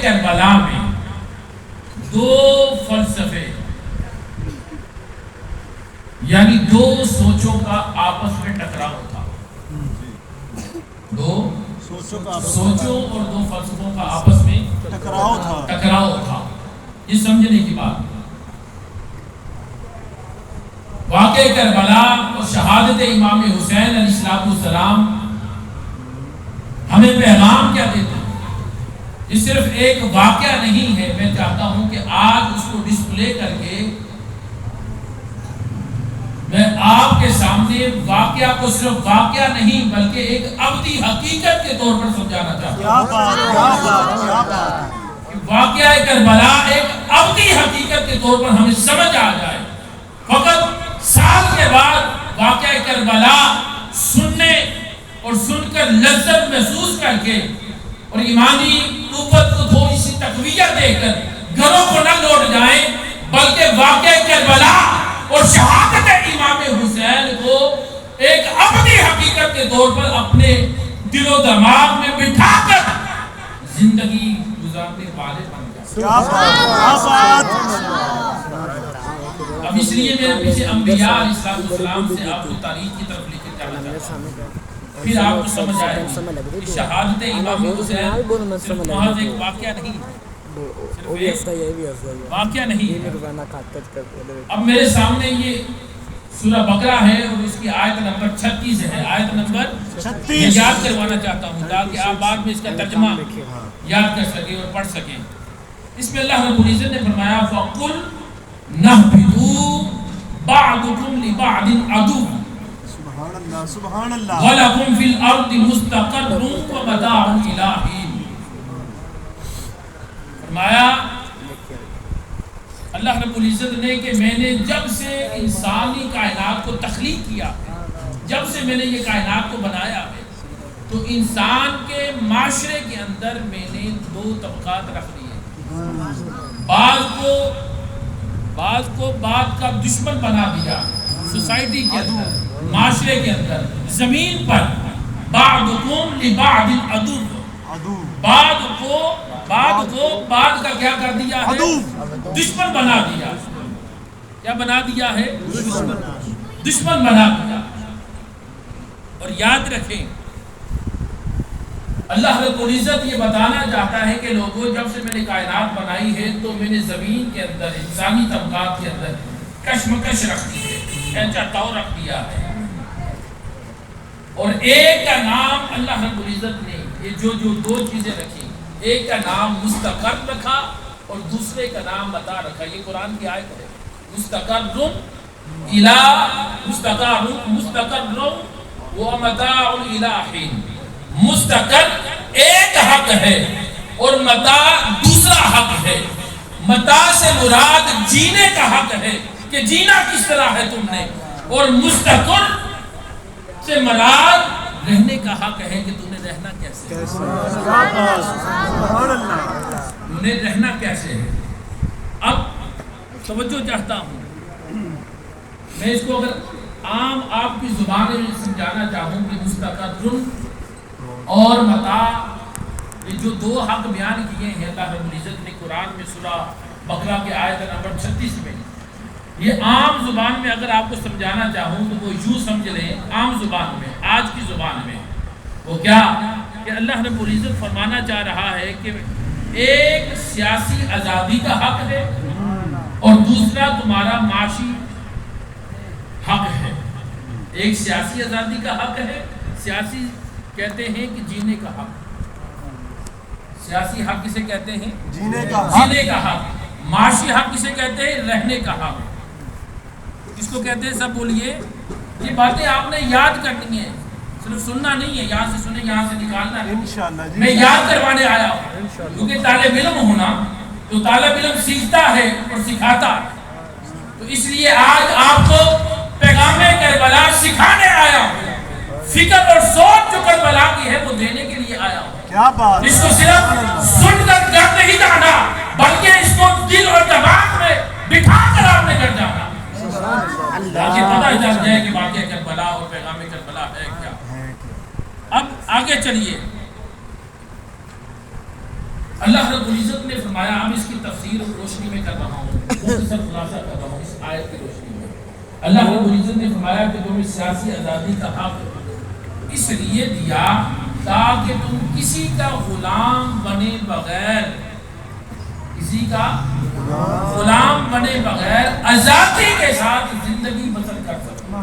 کربلا میں دو فلسفے یعنی دو سوچوں کا آپس میں ٹکراؤ تھا، دو سوچوں اور دو فلسفوں کا آپس میں ٹکراؤ تھا۔ یہ سمجھنے کی بات، واقعہ کربلا اور شہادت امام حسین علیہ السلام ہمیں پیغام کیا دیتے ہیں؟ یہ صرف ایک واقعہ نہیں ہے، میں چاہتا ہوں کہ آج اس کو ڈسپلے کر کے میں آپ کے سامنے واقعہ کو صرف واقعہ نہیں بلکہ ایک ابدی حقیقت کے طور پر سمجھانا چاہتا ہوں۔ واقعہ کربلا ایک ابدی حقیقت کے طور پر ہمیں سمجھ آ جائے، فقط سال کے بعد واقعہ کربلا سننے اور سن کر لذت محسوس کر کے اور ایمانی قوت کو تھوڑی سی تقویت دے کر گھروں کو نہ لوٹ جائیں، بلکہ واقعہ کربلا اور شہادت امام حسین کو ایک ابدی حقیقت کے طور پر اپنے دل و دماغ میں بٹھا کر زندگی گزارنے والے بن جائیں۔ اب اس لیے میرے پیچھے انبیاء علیہ السلام سے آپ کو تاریخ کی طرف لے کے جانا چاہتا ہوں، پھر آپ کو سمجھ آئے گی کہ شہادت امام حسین صرف محض ایک واقعہ نہیں، واقعہ نہیں۔ اب میرے سامنے یہ سورہ بقرہ ہے اور اس کی آیت نمبر 36 ہے، آیت نمبر 36 یاد کروانا چاہتا ہوں تاکہ آپ بعد میں اس کا ترجمہ یاد کر سکیں اور پڑھ سکیں۔ اس میں اللہ رب العزت نے فرمایا فَقُلْ نَهْبِطُوا بَعْضُكُمْ لِبَعْضٍ عَدُوٌّ وَلَكُمْ فِي الْأَرْضِ مُسْتَقَرٌّ وَمَتَاعٌ إِلَىٰ حِينٍ۔ فرمایا اللہ رب العزت نے کہ میں نے جب سے انسانی کائنات کو تخلیق کیا ہے، جب سے میں نے یہ کائنات کو بنایا ہے، تو انسان کے معاشرے کے اندر میں نے دو طبقات رکھ دیے، بعض کو بعض کا دشمن بنا دیا، سوسائٹی کے اندر، معاشرے کے اندر، زمین پر بعضکم لبعض عدو، بعض کو بعض کا کیا کر دیا ہے؟ دشمن بنا دیا۔ کیا بنا دیا ہے؟ دشمن بنا دیا۔ اور یاد رکھیں اللہ رب العزت یہ بتانا چاہتا ہے کہ لوگوں جب سے میں نے کائنات بنائی ہے تو میں نے زمین کے اندر انسانی طبقات کے اندر کشمکش رکھ دی ہے، کینچا ٹاؤ رکھ دیا ہے، اور ایک کا نام اللہ رب العزت نے یہ جو دو چیزیں رکھی، ایک کا نام مستقر رکھا اور دوسرے کا نام متاع رکھا۔ یہ قرآن کی آیت ہے، مستقر ومتاع الی حین۔ مستقر ایک حق ہے اور متاع دوسرا حق ہے۔ متاع سے مراد جینے کا حق ہے کہ جینا کس طرح ہے تم نے، اور مستقر سے مراد رہنے کا حق ہے کہ تم نے رہنا کیسے ہے، تم نے رہنا کیسے ہے۔ اب توجہ چاہتا ہوں، میں اس کو اگر عام آپ کی زبان میں سمجھانا چاہوں کہ مستقر اور متاع، یہ جو دو حق بیان کیے ہیں اللہ رب العزت نے قرآن میں سورہ بقرہ کے آیت نمبر 36 میں، یہ عام زبان میں اگر آپ کو سمجھانا چاہوں تو وہ یوں سمجھ لیں، عام زبان میں، آج کی زبان میں، وہ کیا کہ اللہ رب العزت فرمانا چاہ رہا ہے کہ ایک سیاسی آزادی کا حق ہے اور دوسرا تمہارا معاشی حق ہے۔ ایک سیاسی آزادی کا حق ہے، سیاسی کہتے ہیں کہ جینے کا حق، سیاسی حق کسے کہتے ہیں؟ جینے کا حق۔ معاشی حق کسے کہتے ہیں؟ رہنے کا حق۔ کس کو کہتے ہیں؟ سب بولیے۔ یہ باتیں آپ نے یاد کرنی ہے، صرف سننا نہیں ہے، یہاں سے سنیں یہاں سے نکالنا ہے۔ میں یاد کروانے آیا ہوں، کیونکہ طالب علم ہونا تو طالب علم سیکھتا ہے اور سکھاتا ہے، تو اس لیے آج آپ کو پیغام کربلا سکھانے آیا ہوں، فکر اور سوچ جو کربلا کی ہے وہ دینے کے لیے آیا ہوں۔ اس کو صرف سن کر گھر نہیں جانا بلکہ اس کو دل اور دماغ میں بٹھا کر آپ نے گھر جانا، تاکہ پتہ چل جائے کہ واقعہ کربلا اور پیغام کربلا ہے کیا۔ اب آگے چلیے، اللہ رب العزت نے فرمایا، اب اس کی تفسیر اور روشنی میں کر رہا ہوں، مختصر خلاصہ کر رہا ہوں اس آیت کی روشنی میں۔ اللہ رب العزت نے فرمایا کہ تمہیں سیاسی آزادی کا حق اس لیے دیا تاکہ تم کسی کا غلام بنے بغیر، کسی کا غلام بنے بغیر آزادی کے ساتھ زندگی بسر کر سکو،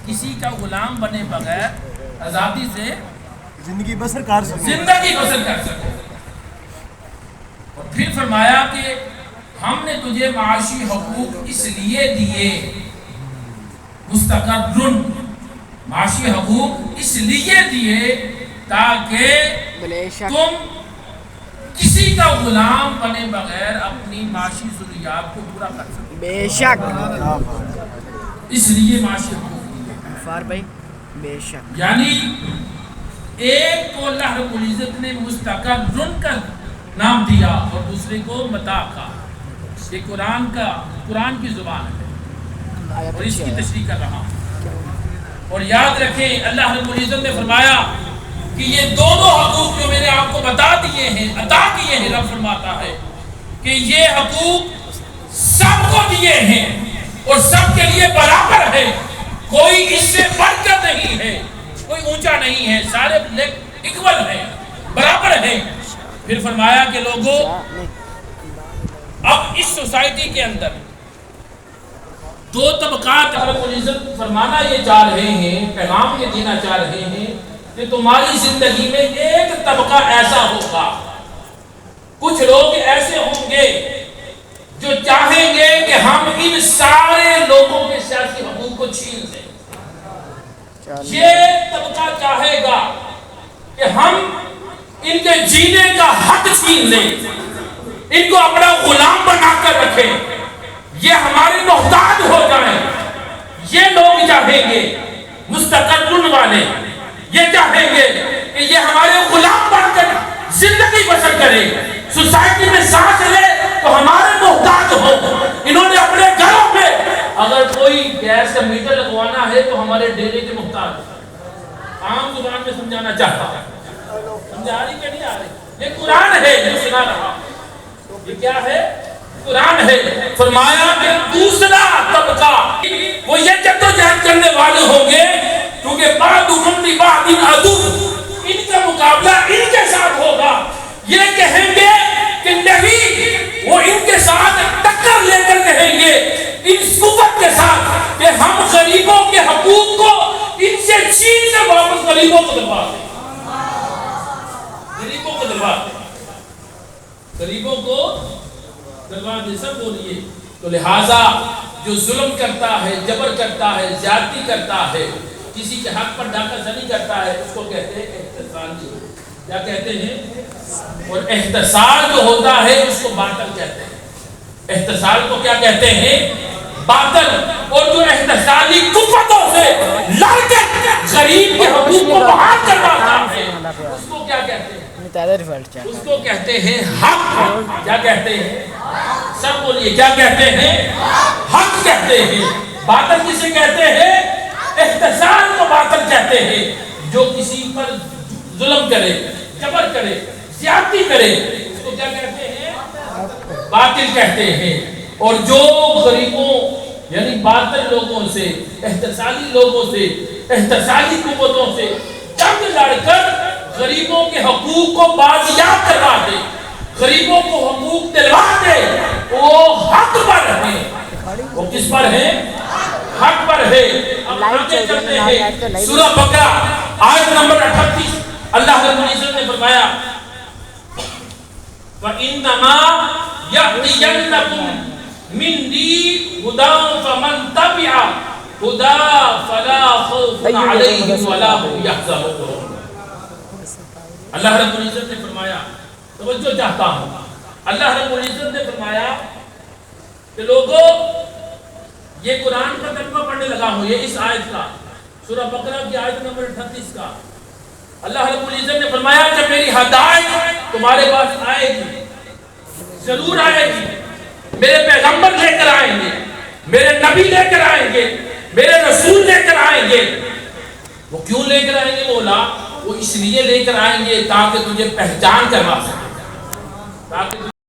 کسی کا غلام بنے بغیر آزادی سے زندگی بسر کر سکو۔ اور پھر فرمایا کہ ہم نے تجھے معاشی حقوق اس لیے دیے، مستقرن معاشی حقوق اس لیے دیے تاکہ تم کسی کا غلام بنے بغیر اپنی معاشی ضروریات کو پورا کر سکو۔ بے شک اس لیے معاشی حقوق دیے۔ فار بھائی بے شک، یعنی ایک کو اللہ رب العزت نے مستقرن کا نام دیا اور دوسرے کو متاع کا۔ یہ قرآن کی زبان ہے اور اس کی تشریح کر رہا ہوں۔ اور یاد رکھیں اللہ رب العزت نے فرمایا کہ یہ دونوں حقوق جو میں نے آپ کو بتا دیے ہیں، عطا کیے ہیں، رب فرماتا ہے کہ یہ حقوق سب کو دیے ہیں اور سب کے لیے برابر ہے، کوئی اس سے بڑھ کر نہیں ہے، کوئی اونچا نہیں ہے، سارے اکول ہیں، برابر ہیں۔ پھر فرمایا کہ لوگوں اب اس سوسائٹی کے اندر دو طبقات رب العزت فرمانا یہ چاہ رہے ہیں، پیغام یہ دینا چاہ رہے ہیں کہ تمہاری زندگی میں ایک طبقہ ایسا ہوگا، کچھ لوگ ایسے ہوں گے جو چاہیں گے کہ ہم ان سارے لوگوں کے سیاسی حقوق کو چھین لیں۔ یہ طبقہ چاہے گا کہ ہم ان کے جینے کا حق چھین لیں، ان کو اپنا غلام بنا کر رکھیں، یہ ہمارے محتاج ہو جائیں۔ یہ لوگ چاہیں گے، مستقرن والے یہ چاہیں گے کہ یہ ہمارے غلام بن کر زندگی بسر کرے، سوسائٹی میں سانس لے تو ہمارے محتاج ہو۔ انہوں نے اپنے گھروں میں اگر کوئی گیس کا میٹر لگوانا ہے تو ہمارے ڈیرے کے محتاج ہو۔ عام زبان میں سمجھانا چاہتا ہوں، سمجھا رہی کہ نہیں آ رہی؟ یہ قرآن ہے جو سنا رہا، یہ کیا ہے؟ قرآن ہے۔ فرمایا کہ دوسرا طبقہ وہ یہ جدوجہد کرنے والے ہوں گے کیونکہ بعضهم لبعض عدو، ان کا مقابلہ ان کے ساتھ ہوگا۔ یہ کہیں گے کہ نہیں، وہ ان کے ساتھ ٹکر لے کر کہیں گے اس قوت کے ساتھ کہ ہم غریبوں کے حقوق کو ان سے چھین سے واپس غریبوں کو دلوا دیں، غریبوں کو دلوا دیں، غریبوں کو دلوا دیں۔ سب بولیے۔ تو لہٰذا جو ظلم کرتا ہے، جبر کرتا ہے، زیادتی کرتا ہے، کسی کے حق پر ڈاکہ زنی کرتا ہے، اس کو کہتے ہیں احتسالی۔ کیا کہتے ہیں؟ اور احتسال جو ہوتا ہے اس کو باطل کہتے ہیں۔ احتسال کو کیا کہتے ہیں؟ باطل۔ اور جو احتسالی قوتوں سے لڑ کر غریب کے حقوق کو بحال کرواتا ہے اس کو کیا کہتے ہیں؟ اس کو کہتے ہیں حق۔ کیا کہتے ہیں؟ سب بولیے، کیا کہتے ہیں؟ حق کہتے ہیں۔ باطل کسے کہتے ہیں؟ احتسال کو باطل کہتے ہیں۔ جو کسی پر ظلم کرے، جبر کرے، زیادتی کرے، اس کو کیا کہتے ہیں؟ باطل کہتے ہیں۔ اور جو غریبوں یعنی باطل لوگوں سے، احتسالی لوگوں سے، احتسالی قوتوں سے جنگ لڑ کر غریبوں کے حقوق کو بازیاب کروا دے، غریبوں کو حقوق دلوا دے، وہ حق پر ہیں۔ وہ کس پر ہیں؟ حق پر ہے۔ اب آگے چلتے ہیں سورہ بقرہ آیت نمبر 38، اللہ رب العزت نے فرمایا وَإِنَّمَا يَأْتِيَنَّكُمْ مِنِّي هُدًى فَمَن تَبِعَ هُدًى فَلَا خَوْفٌ عَلَيْهِمْ وَلَا هُمْ يَحْزَنُونَ۔ اللہ رب العزت نے فرمایا، توجہ چاہتا ہوں، اللہ رب العزت نے فرمایا کہ لوگوں یہ قرآن کا ترجمہ پڑھنے لگا ہوں، یہ اس آیت کا، سورہ بقرہ کی آیت نمبر 38 کا۔ اللہ رب العزت نے فرمایا کہ میری ہدایت تمہارے پاس آئے گی، ضرور آئے گی، میرے پیغمبر لے کر آئیں گے، میرے نبی لے کر آئیں گے، میرے رسول لے کر آئیں گے۔ وہ کیوں لے کر آئیں گے مولا؟ وہ اس لیے لے کر آئیں گے تاکہ تجھے پہچان کروا سکے، تاکہ